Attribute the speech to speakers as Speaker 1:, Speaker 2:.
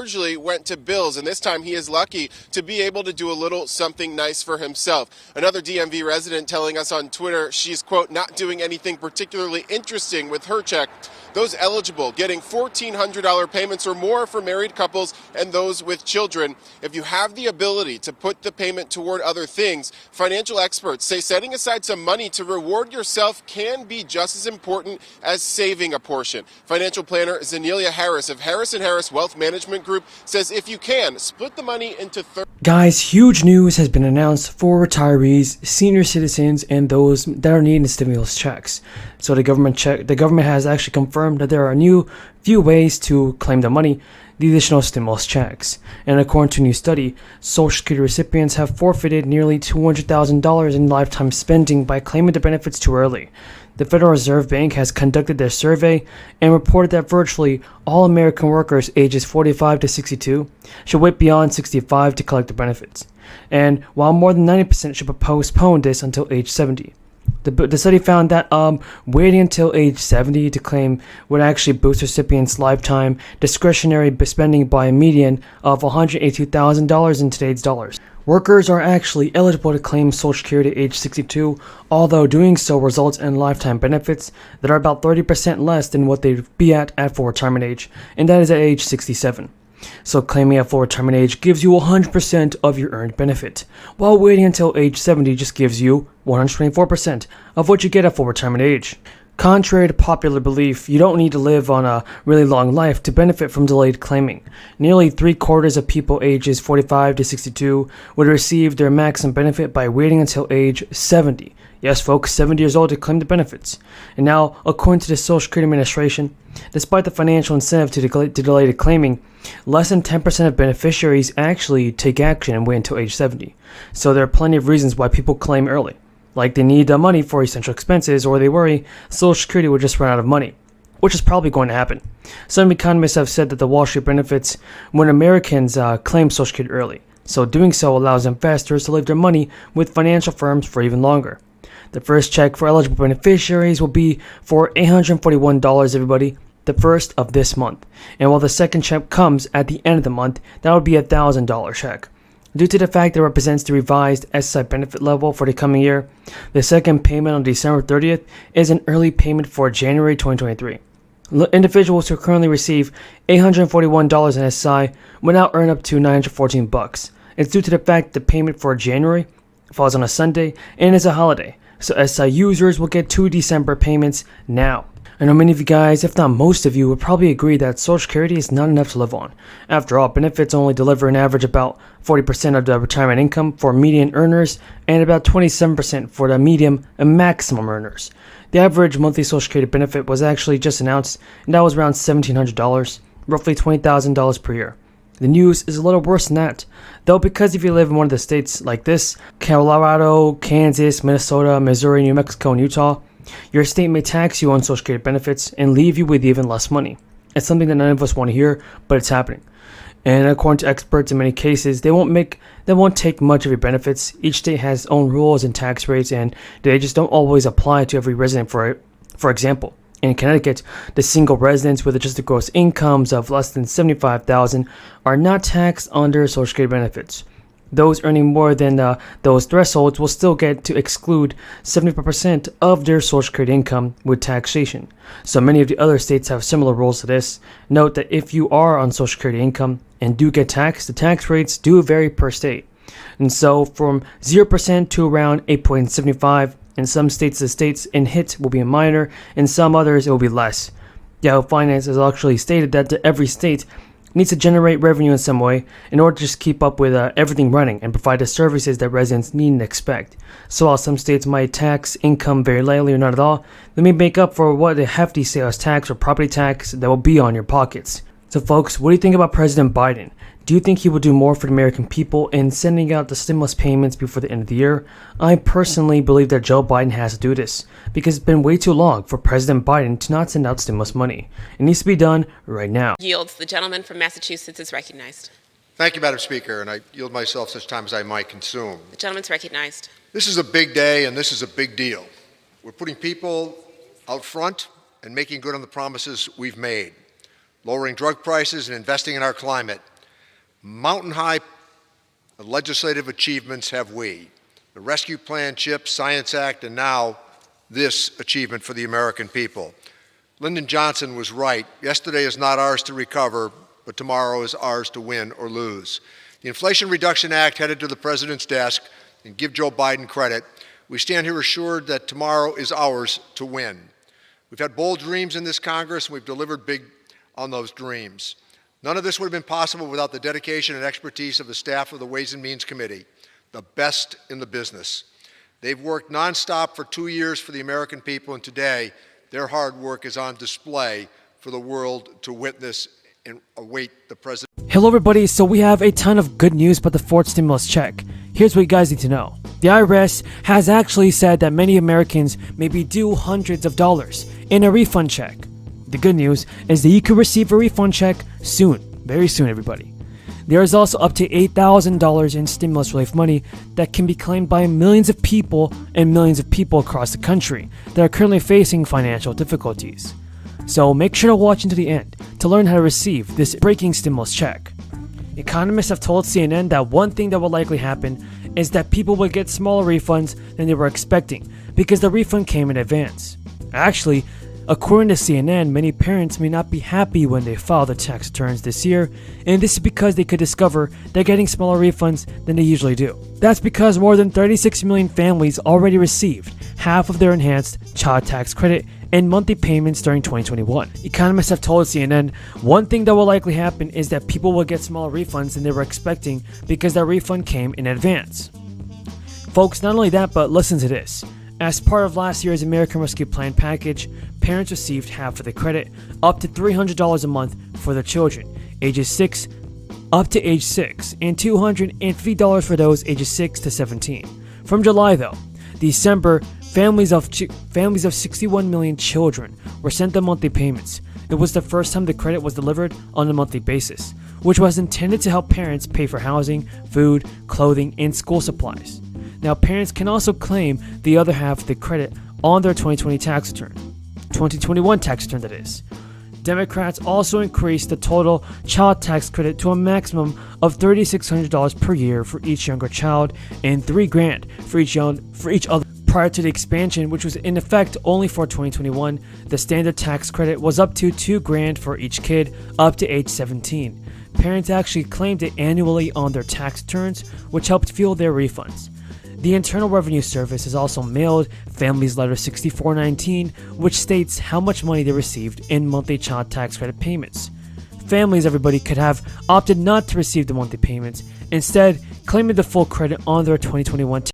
Speaker 1: largely went to bills, and this time he is lucky to be able to do a little something nice for himself. Another DMV resident telling us on Twitter she's, quote, not doing anything particularly interesting with her check. Those eligible getting $1,400 payments or more for married couples and those with children. If you have the ability to put the payment toward other things, financial experts say setting aside some money to reward yourself can be just as important as saving a portion. Financial planner Zenelia Harris of Harris & Harris Wealth Management Group says if you can, split the money into
Speaker 2: Guys, huge news has been announced for retirees, senior citizens, and those that are needing stimulus checks. So the government has actually confirmed that there are few ways to claim the money, the additional stimulus checks. And according to a new study, Social Security recipients have forfeited nearly $200,000 in lifetime spending by claiming the benefits too early. The Federal Reserve Bank has conducted their survey and reported that virtually all American workers ages 45 to 62 should wait beyond 65 to collect the benefits, and while more than 90% should postpone this until age 70. The study found that waiting until age 70 to claim would actually boost recipients' lifetime discretionary spending by a median of $182,000 in today's dollars. Workers are actually eligible to claim Social Security at age 62, although doing so results in lifetime benefits that are about 30% less than what they'd be at full retirement age, and that is at age 67. So claiming at full retirement age gives you 100% of your earned benefit, while waiting until age 70 just gives you 124% of what you get at full retirement age. Contrary to popular belief, you don't need to live on a really long life to benefit from delayed claiming. Nearly 3/4 of people ages 45 to 62 would receive their maximum benefit by waiting until age 70. Yes, folks, 70 years old to claim the benefits. And now, according to the Social Security Administration, despite the financial incentive to delay the claiming, less than 10% of beneficiaries actually take action and wait until age 70. So there are plenty of reasons why people claim early. Like they need the money for essential expenses, or they worry Social Security will just run out of money, which is probably going to happen. Some economists have said that the Wall Street benefits when Americans claim Social Security early, so doing so allows investors to leave their money with financial firms for even longer. The first check for eligible beneficiaries will be for $841, everybody, the first of this month. And while the second check comes at the end of the month, that would be a $1,000 check. Due to the fact that it represents the revised SSI benefit level for the coming year, the second payment on December 30th is an early payment for January 2023. Individuals who currently receive $841 in SSI will now earn up to $914. It's due to the fact that the payment for January falls on a Sunday and is a holiday, so SSI users will get 2 December payments now. I know many of you guys, if not most of you, would probably agree that Social Security is not enough to live on. After all, benefits only deliver an average about 40% of the retirement income for median earners and about 27% for the medium and maximum earners. The average monthly Social Security benefit was actually just announced, and that was around $1,700, roughly $20,000 per year. The news is a little worse than that, though, because if you live in one of the states like this, Colorado, Kansas, Minnesota, Missouri, New Mexico, and Utah, your state may tax you on Social Security benefits and leave you with even less money. It's something that none of us want to hear, but it's happening. And according to experts, in many cases, they won't take much of your benefits. Each state has its own rules and tax rates, and they just don't always apply to every resident. For example, in Connecticut, the single residents with adjusted gross incomes of less than $75,000 are not taxed under Social Security benefits. Those earning more than those thresholds will still get to exclude 75% of their Social Security income with taxation. So many of the other states have similar rules to this. Note that if you are on Social Security income and do get taxed, the tax rates do vary per state. And so from 0% to around 8.75%, in some states the states in hit will be minor, in some others it will be less. Yahoo Finance has actually stated that every state needs to generate revenue in some way in order to just keep up with everything running and provide the services that residents need and expect. So while some states might tax income very lightly or not at all, they may make up for what a hefty sales tax or property tax that will be on your pockets. So folks, what do you think about President Biden? Do you think he will do more for the American people in sending out the stimulus payments before the end of the year? I personally believe that Joe Biden has to do this, because it's been way too long for President Biden to not send out stimulus money. It needs to be done right now.
Speaker 3: Yields. The gentleman from Massachusetts is recognized.
Speaker 4: Thank you, Madam Speaker, and I yield myself such time as I might consume.
Speaker 3: The gentleman's recognized.
Speaker 4: This is a big day, and this is a big deal. We're putting people out front and making good on the promises we've made, lowering drug prices and investing in our climate, Mountain high legislative achievements have we. The Rescue Plan, CHIP, Science Act, and now this achievement for the American people. Lyndon Johnson was right. Yesterday is not ours to recover, but tomorrow is ours to win or lose. The Inflation Reduction Act headed to the President's desk, and give Joe Biden credit. We stand here assured that tomorrow is ours to win. We've had bold dreams in this Congress, and we've delivered big on those dreams. None of this would have been possible without the dedication and expertise of the staff of the Ways and Means Committee, the best in the business. They've worked nonstop for 2 years for the American people, and today their hard work is on display for the world to witness and await the President.
Speaker 2: Hello everybody, so we have a ton of good news about the fourth stimulus check. Here's what you guys need to know. The IRS has actually said that many Americans may be due hundreds of dollars in a refund check. The good news is that you can receive a refund check soon, very soon everybody. There is also up to $8,000 in stimulus relief money that can be claimed by millions of people across the country that are currently facing financial difficulties. So make sure to watch until the end to learn how to receive this breaking stimulus check. Economists have told CNN that one thing that will likely happen is that people will get smaller refunds than they were expecting because the refund came in advance. Actually, according to CNN, many parents may not be happy when they file their tax returns this year, and this is because they could discover they're getting smaller refunds than they usually do. That's because more than 36 million families already received half of their enhanced child tax credit and monthly payments during 2021. Economists have told CNN one thing that will likely happen is that people will get smaller refunds than they were expecting because that refund came in advance. Folks, not only that, but listen to this. As part of last year's American Rescue Plan package, parents received half of the credit, up to $300 a month for their children, ages 6 up to age 6, and $250 for those ages 6 to 17. From July though, December, families of 61 million children were sent the monthly payments. It was the first time the credit was delivered on a monthly basis, which was intended to help parents pay for housing, food, clothing, and school supplies. Now, parents can also claim the other half of the credit on their 2020 tax return. 2021 tax return, that is. Democrats also increased the total child tax credit to a maximum of $3,600 per year for each younger child and $3,000 for each other. Prior to the expansion, which was in effect only for 2021, the standard tax credit was up to $2,000 for each kid up to age 17. Parents actually claimed it annually on their tax returns, which helped fuel their refunds. The Internal Revenue Service has also mailed Families Letter 6419, which states how much money they received in monthly child tax credit payments. Families, everybody, could have opted not to receive the monthly payments, instead claiming the full credit on their 2021